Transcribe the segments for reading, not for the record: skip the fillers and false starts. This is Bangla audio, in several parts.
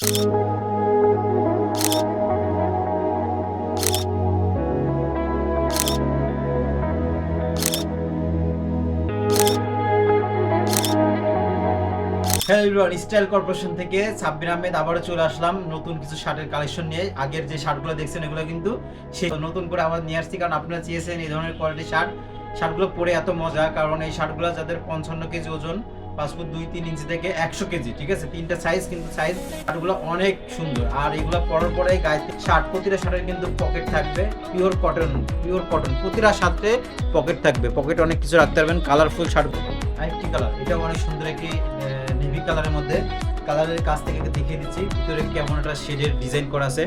হ্যালো এভরিওয়ান, স্টাইল কর্পোরেশন থেকে সাব্বির আহমেদ আবারও চলে আসলাম নতুন কিছু শার্টের কালেকশন নিয়ে। আগের যে শার্টগুলো দেখছেন এগুলো কিন্তু সেই নতুন করে আবার নিয়ে আসছি, কারণ আপনারা চেয়েছেন এই ধরনের কোয়ালিটির শার্টগুলো পরে এত মজা। কারণ এই শার্টগুলো যাদের 55 কেজি ওজন, 5 ফুট 2-3 ইঞ্চি থেকে 100 কেজি, ঠিক আছে, তিনটা সাইজ, কিন্তু সাইজ শার্টগুলো অনেক সুন্দর। আর এগুলো পরার পরে গায়ে শার্ট, প্রতিটা শার্টের কিন্তু পকেট থাকবে, পিওর কটন, প্রতিটা শার্টে পকেট থাকবে, পকেট অনেক কিছু রাখতে পারবেন। কালারফুল শার্ট, আরেকটি কালার, এটাও অনেক সুন্দর একটি নেভি কালারের মধ্যে। কালারের কাছ থেকে দেখিয়ে দিচ্ছি, ভিতরে কেমন একটা শেডের ডিজাইন করা আছে,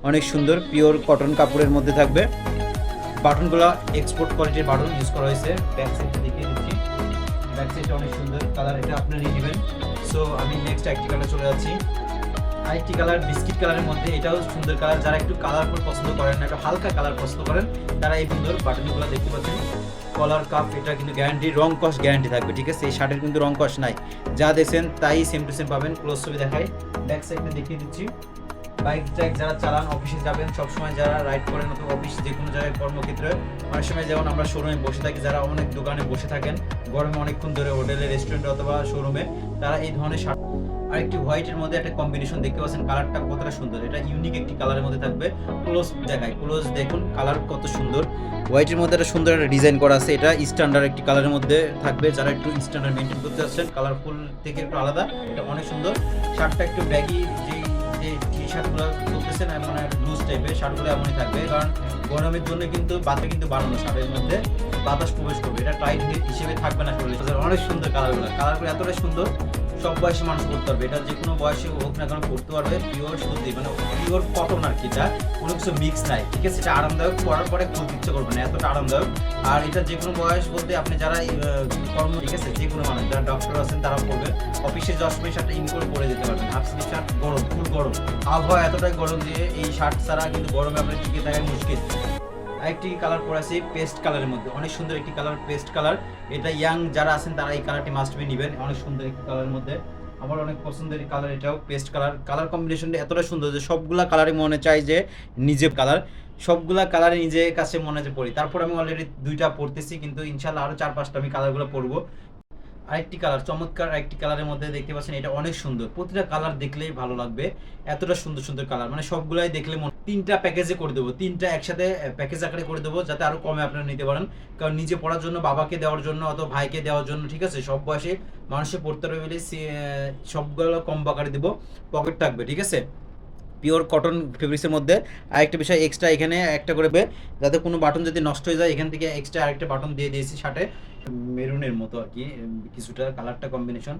অনেক সুন্দর, পিওর কটন কাপড়ের মধ্যে থাকবে। বাটনগুলো এক্সপোর্ট কোয়ালিটির বাটন ইউজ করা হয়েছে। ব্যাক সাইডটা দেখিয়ে দিচ্ছি, ব্যাক সাইডটা অনেক সুন্দর কালার, এটা আপনারা নিয়ে নেবেন। সো আমি নেক্সট একটি কালার চলে যাচ্ছি। আরেকটি কালার বিস্কিট কালারের মধ্যে, এটাও সুন্দর কালার। যারা একটু কালারফুল পছন্দ করেন না, একটু হালকা কালার পছন্দ করেন, তারা এই সুন্দর বাটনগুলো দেখতে পাচ্ছেন। কলার কাপ, এটা কিন্তু গ্যারান্টি, রং কস গ্যারান্টি থাকবে, ঠিক আছে। এই শার্টের কিন্তু রং কস নাই, যা দেখছেন তাই সেম টু সেম পাবেন। ক্লোজ ছবি দেখাই, ব্যাক সাইডটা দেখিয়ে দিচ্ছি। বাইক ট্রাক যারা চালান, অফিসে যাবেন, সবসময় যারা রাইড করেন, অথবা অফিস যে কোনো জায়গায় কর্মক্ষেত্রে, অনেক সময় যেমন আমরা শোরুমে বসে থাকি, যারা অনেক দোকানে বসে থাকেন গরমে অনেকক্ষণ ধরে, হোটেলে, রেস্টুরেন্টে অথবা শোরুমে, তারা এই ধরনের শার্ট। আরেকটি হোয়াইটের মধ্যে একটা কম্বিনেশন দেখতে পাচ্ছেন, কালারটা কতটা সুন্দর, এটা ইউনিক একটি কালারের মধ্যে থাকবে। ক্লোজ দেখায়, ক্লোজ দেখুন কালার কত সুন্দর। হোয়াইটের মধ্যে একটা সুন্দর একটা ডিজাইন করা আছে, এটা স্ট্যান্ডার্ড একটি কালারের মধ্যে থাকবে। যারা একটু স্ট্যান্ডার্ড মেনটেন করতে যাচ্ছেন, কালারফুল থেকে একটু আলাদা, এটা অনেক সুন্দর। শার্টটা একটু ব্যাগি, যে টি শার্টগুলো চলতেছে না, মানে লুজ টাইপের শার্টগুলো এমনই থাকবে, কারণ গরমের জন্য কিন্তু বাতাস কিন্তু বানানো, শার্টের মধ্যে বাতাস প্রবেশ করবে, এটা টাইট হিসেবে থাকবে না শরীরে। অনেক সুন্দর কালারগুলো এতটাই সুন্দর, সব বয়সী মানুষ করতে পারবে, এটা যে কোনো বয়সে হোক না কেন করতে পারবে। পিওর সুতি, মানে পিওর কটন আর কি, এটা কোনো কিছু মিক্স নাই, ঠিক আছে। এটা আরামদায়ক, পরার পরে খুলতে ইচ্ছে করবে না, এতটা আরামদায়ক। আর এটা যে কোনো বয়স বলতে আপনি যারা কর্ম, ঠিক আছে, যে কোনো মানুষ যারা ডক্টর আছেন তারা পড়বে, অফিসে যাওয়ার সময় শার্টটা ইন করে পরে যেতে পারবেন। হাফ স্লিভ শার্ট, গরম, ফুল গরম, আবহাওয়া এতটাই গরম যে এই শার্ট ছাড়া কিন্তু গরমে আপনার টিকে থাকা মুশকিল। আরেকটি কালার পরে আছে পেস্ট কালারের মধ্যে, অনেক সুন্দর একটি কালার, পেস্ট কালার। এটা ইয়াং যারা আছেন তারা এই কালারটি মাস্ট বি নেবেন, অনেক সুন্দর একটি কালারের মধ্যে, আমার অনেক পছন্দের কালার। এটাও পেস্ট কালার, কালার কম্বিনেশনটা এতটা সুন্দর যে সবগুলা কালারই মনে চাই যে নিজে কালার, সবগুলা কালারে নিজে কাছে মনে যে পড়ি। তারপর আমি অলরেডি 2টা পড়তেছি, কিন্তু ইনশাল্লাহ আরও 4-5টা আমি কালারগুলো পরবো। আরেকটি কালার, চমৎকার আরেকটি কালারের মধ্যে দেখতে পাচ্ছেন, এটা অনেক সুন্দর, প্রতিটা কালার দেখলেই ভালো লাগবে, এতটা সুন্দর সুন্দর কালার, মানে সবগুলাই দেখলে তিনটা প্যাকেজে করে দেবো, তিনটা একসাথে প্যাকেজ আকারে করে দেবো, যাতে আরো কমে আপনারা নিতে পারেন। কারণ নিজে পড়ার জন্য, বাবাকে দেওয়ার জন্য, অথবা ভাইকে দেওয়ার জন্য, ঠিক আছে, সব বয়সে মানুষের পড়তে পারবে বলে সবগুলো কম আকারে দেবো, পকেট থাকবে, ঠিক আছে, পিওর কটন ফেব্রিক্সের মধ্যে। আরেকটা বিষয় এক্সট্রা এখানে একটা করে, যাতে কোনো বাটন যদি নষ্ট হয়ে যায়, এখান থেকে এক্সট্রা আরেকটা বাটন দিয়ে দিয়েছি শার্টে, মেরুনের মতো আর কি, কিছুটা কালারটা কম্বিনেশন।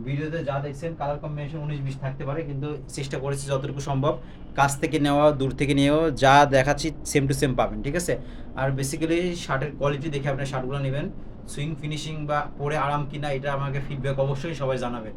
ভিডিওতে যা দেখছেন কালার কম্বিনেশন 19-20 থাকতে পারে, কিন্তু চেষ্টা করেছি যতটুকু সম্ভব, কাছ থেকে নেওয়া, দূর থেকে নিয়েও যা দেখাচ্ছি সেম টু সেম পাবেন, ঠিক আছে। আর বেসিক্যালি শার্টের কোয়ালিটি দেখে আপনার শার্টগুলো নেবেন, সুইং ফিনিশিং বা পরে আরাম কিনা, এটা আমাকে ফিডব্যাক অবশ্যই সবাই জানাবে।